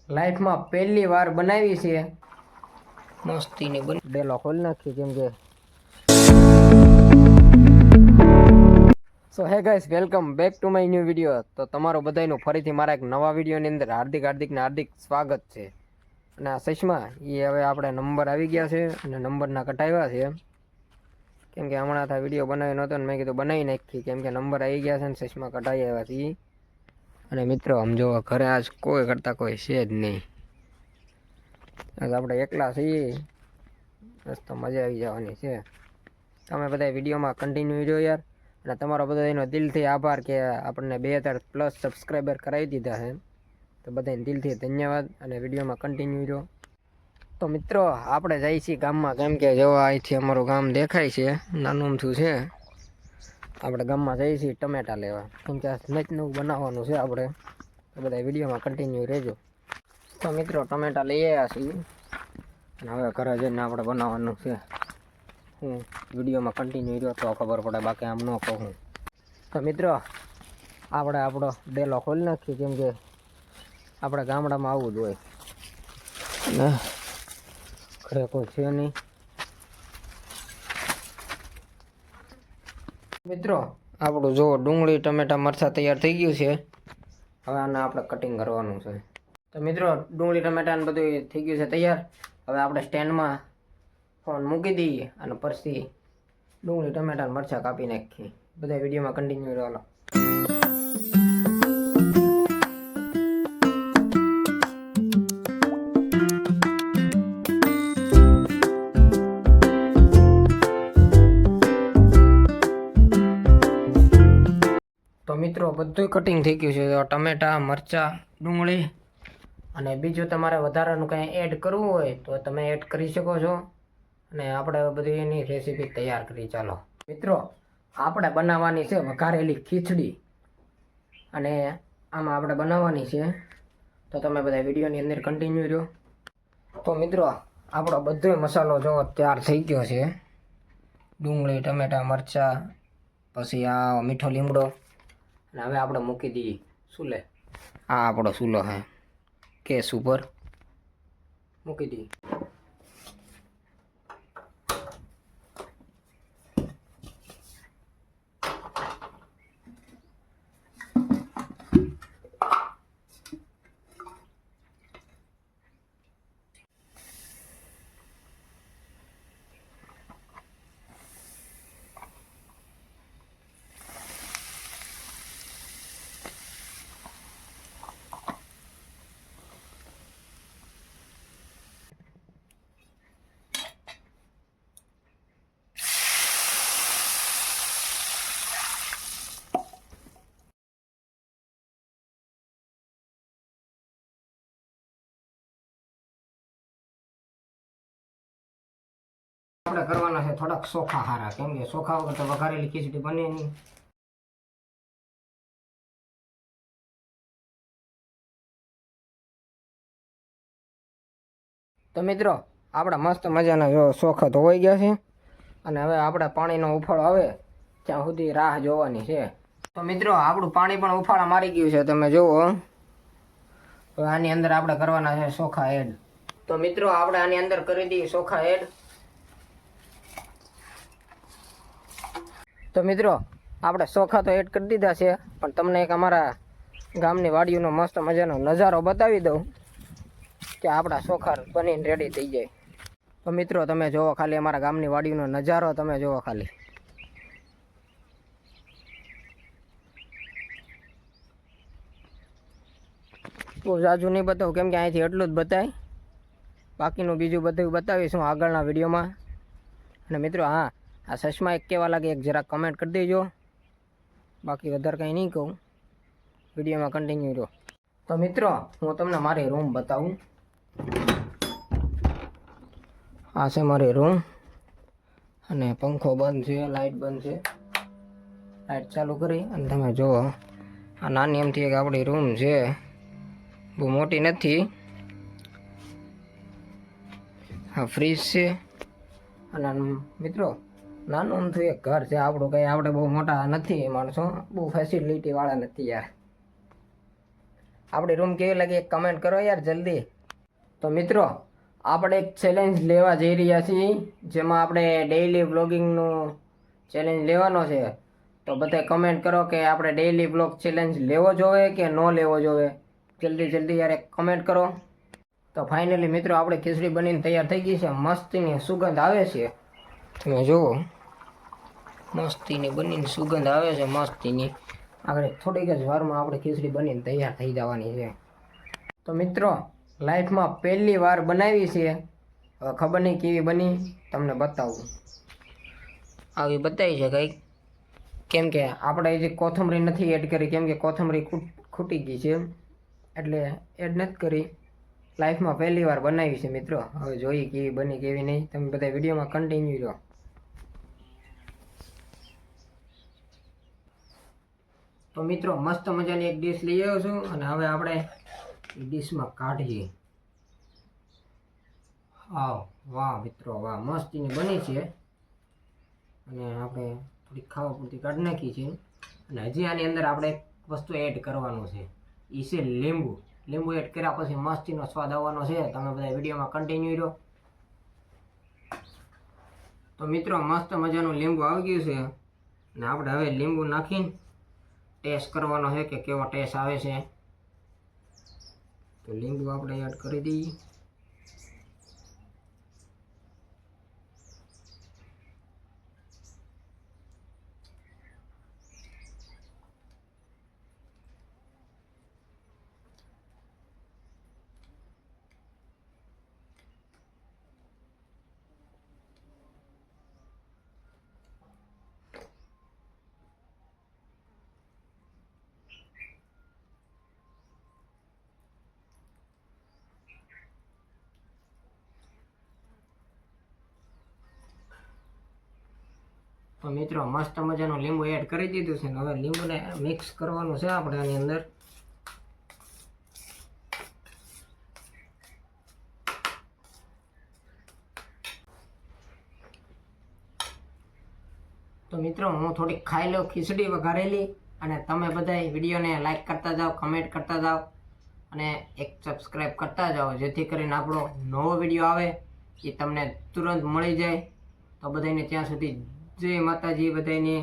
લાઈફમાં પહેલી વાર બનાવી છે મસ્તીની ડેલો ખોલી નાખી કેમ કે so hey guys welcome back to my new video. તો તમારો બધાનું ફરીથી મારા એક નવા વિડીયોની અંદર હાર્દિક સ્વાગત છે. અને આ સચમાં એ હવે આપણે નંબર આવી ગયા છે અને નંબરના કટાવ્યા છે કેમ કે હમણાં આ વિડીયો બનાવ્યો નહોતો ને મેં કીધું બનાવી નાખી કેમ કે નંબર આવી ગયા છે ને સચમાં કટાવી આવ્યા છે. અને મિત્રો સમજો ઘરે આજ કોઈ કરતા કોઈ છે જ નહીં. આજ આપણે એકલા છીએ બસ તો મજા આવી જવાની છે. તમે બધા વિડીયોમાં કન્ટિન્યુ રહ્યો યાર. અને તમારો બધાનો દિલથી આભાર કે આપણને 2000+ સબસ્ક્રાઈબર કરાવી દીધા છે. તો બધાને દિલથી ધન્યવાદ અને વિડીયોમાં કન્ટિન્યુ રહ્યો. તો મિત્રો આપણે જઈએ છીએ ગામમાં કેમ કે જો અહીંથી અમારું ગામ દેખાય છે નાનું અમથું છે. આપણે ગામમાં જઈએ છીએ ટમેટા લેવા કેમ કે નવું બનાવવાનું છે આપણે. તો બધા વિડીયોમાં કન્ટિન્યુ રહેજો. તો મિત્રો ટમેટા લઈ આવ્યા છીએ અને હવે ઘરે જઈને આપણે બનાવવાનું છે. હું વિડીયોમાં કન્ટિન્યુ રહ્યો તો ખબર પડે બાકી આમ ન કહું. તો મિત્રો આપણે આપણો ડેલો ખોલી નાખીએ કેમ કે આપણે ગામડામાં આવવું જ હોય ને ઘરે કોઈ છે નહીં. મિત્રો આપણું જો ડુંગળી ટમેટા મરચાં તૈયાર થઈ ગયું છે. હવે આને આપણે કટિંગ કરવાનું છે. તો મિત્રો ડુંગળી ટમેટા ને બધું થઈ ગયું છે તૈયાર. હવે આપણે સ્ટેન્ડમાં ફોન મૂકી દઈએ અને પછી ડુંગળી ટમેટા મરચાં કાપી નાખીએ. બધા વિડીયોમાં કન્ટિન્યુ રહેલો. તો મિત્રો બધું કટિંગ થઈ ગયું છે. ટમેટા મરચાં ડુંગળી અને બીજું તમારે વધારાનું કંઈ એડ કરવું હોય તો તમે એડ કરી શકો છો. અને આપણે બધી એની રેસીપી તૈયાર કરી. ચાલો મિત્રો આપણે બનાવવાની છે વઘારેલી ખીચડી અને આમાં આપણે બનાવવાની છે. તો તમે બધા વિડીયોની અંદર કન્ટિન્યુ રહ્યો. તો મિત્રો આપણો બધો મસાલો જો તૈયાર થઈ ગયો છે. ડુંગળી ટમેટા મરચાં પછી આ મીઠો લીમડો અને હવે આપણે મૂકી દઈએ ચૂલે. આ આપણો ચૂલો હે ગેસ ઉપર મૂકી દઈએ. આપણે કરવાના છે થોડાક ચોખા હારા કેમ કે ચોખા વગર તો વઘારેલી ખીચડી બને નહીં. તો મિત્રો આપણા મસ્ત મજાના જો ચોખા ધોવાઈ ગયા છે અને હવે આપણે પાણીનો ઉફાળો આવે ત્યાં સુધી રાહ જોવાની છે. તો મિત્રો આપણું પાણી પણ ઉફાળા મારી ગયું છે તમે જુઓ. હવે આની અંદર આપણે કરવાના છે ચોખા એડ. તો મિત્રો આપણે આની અંદર કરી દઈએ ચોખા એડ. તો મિત્રો આપણે ચોખા તો એડ કરી દીધા છે પણ તમને એક અમારા ગામની વાડીઓનો મસ્ત મજાનો નજારો બતાવી દઉં કે આપણા ચોખા બનીને રેડી થઈ જાય. તો મિત્રો તમે જુઓ ખાલી અમારા ગામની વાડીનો નજારો તમે જુઓ ખાલી. બહુ જાજુ નહીં બતાવું કેમ કે અહીંથી એટલું જ બતાય. બાકીનું બીજું બધું બતાવીશું આગળના વિડીયોમાં. અને મિત્રો હા આ સચમાં એક કહેવા લાગે એક જરાક કમેન્ટ કરી દેજો. બાકી વધારે કંઈ નહીં કહું. વિડીયોમાં કન્ટિન્યુ રહો. તો મિત્રો હું તમને મારી રૂમ બતાવું. આ છે મારી રૂમ અને પંખો બંધ છે લાઇટ બંધ છે. લાઇટ ચાલુ કરી અને તમે જુઓ આ નાની એમથી એક આપણી રૂમ છે. બહુ મોટી નથી. હા ફ્રીજ છે અને મિત્રો નાનું અમથું એક ઘર છે આપણું. કંઈ આપણે બહુ મોટા નથી માણસો, બહુ ફેસિલિટીવાળા નથી યાર. આપણી રૂમ કેવી લાગી એક કમેન્ટ કરો યાર જલ્દી. તો મિત્રો આપણે એક ચેલેન્જ લેવા જઈ રહ્યા છીએ, જેમાં આપણે ડેઈલી વ્લોગિંગનું ચેલેન્જ લેવાનો છે. તો બધા કમેન્ટ કરો કે આપણે ડેઈલી વ્લોગ ચેલેન્જ લેવો જોઈએ કે ન લેવો જોઈએ. જલ્દી યાર એક કમેન્ટ કરો. તો ફાઇનલી મિત્રો આપણે ખીચડી બનીને તૈયાર થઈ ગઈ છે. મસ્તીની સુગંધ આવે છે, તમે જુઓ, મસ્તીની બનીને સુગંધ આવે છે મસ્તીની. આગળ થોડીક જ વારમાં આપણે ખીચડી બનીને તૈયાર થઈ જવાની છે. તો મિત્રો લાઈફમાં પહેલી વાર બનાવી છે, હવે ખબર નહીં કેવી બની, તમને બતાવું. આવી બતાવી છે કંઈક, કેમ કે આપણે હજી કોથમરી નથી એડ કરી, કેમ કે કોથમરી ખૂટી ગઈ છે એટલે એડ નથી કરી. લાઈફમાં પહેલી વાર બનાવી છે મિત્રો. હવે જોઈએ કેવી બની કેવી નહીં. તમે બધા વિડીયોમાં કન્ટિન્યુ રહો. તો મિત્રો મસ્ત મજાની એક ડીશ લઈ આવ્યો છું અને હવે આપણે એ ડીશમાં કાઢીએ. હા વાહ મિત્રો વાહ, મસ્તીની બની છે. અને આપણે થોડીક ખાવા પૂરતી કાઢી નાખી છે. અને હજી આની અંદર આપણે વસ્તુ એડ કરવાનું છે, એ છે લીંબુ. લીંબુ એડ કર્યા પછી મસ્તીનો સ્વાદ આવવાનો છે. તમે બધા વિડીયોમાં કન્ટિન્યુ રહો. તો મિત્રો મસ્ત મજાનું લીંબુ આવી ગયું છે અને આપણે હવે લીંબુ નાખીને ટેસ્ટ કરવાનો છે કે કેવો ટેસ્ટ આવે છે. તો લીંબુ આપણે એડ કરી દઈએ. તો મિત્રો મસ્ત મજાનું લીંબુ એડ કરી દીધું છે. હવે લીંબુને મિક્સ કરવાનું છે આપણે આની અંદર. તો મિત્રો હું થોડીક ખાઈ લઉં ખીચડી વઘારેલી, અને તમે બધા વિડીયોને લાઈક કરતા જાઓ, કમેન્ટ કરતા જાઓ અને એક સબસ્ક્રાઈબ કરતા જાઓ, જેથી કરીને આપણો નવો વિડીયો આવે એ તમને તુરંત મળી જાય. તો બધાને ત્યાં સુધી જય માતાજી બધાને.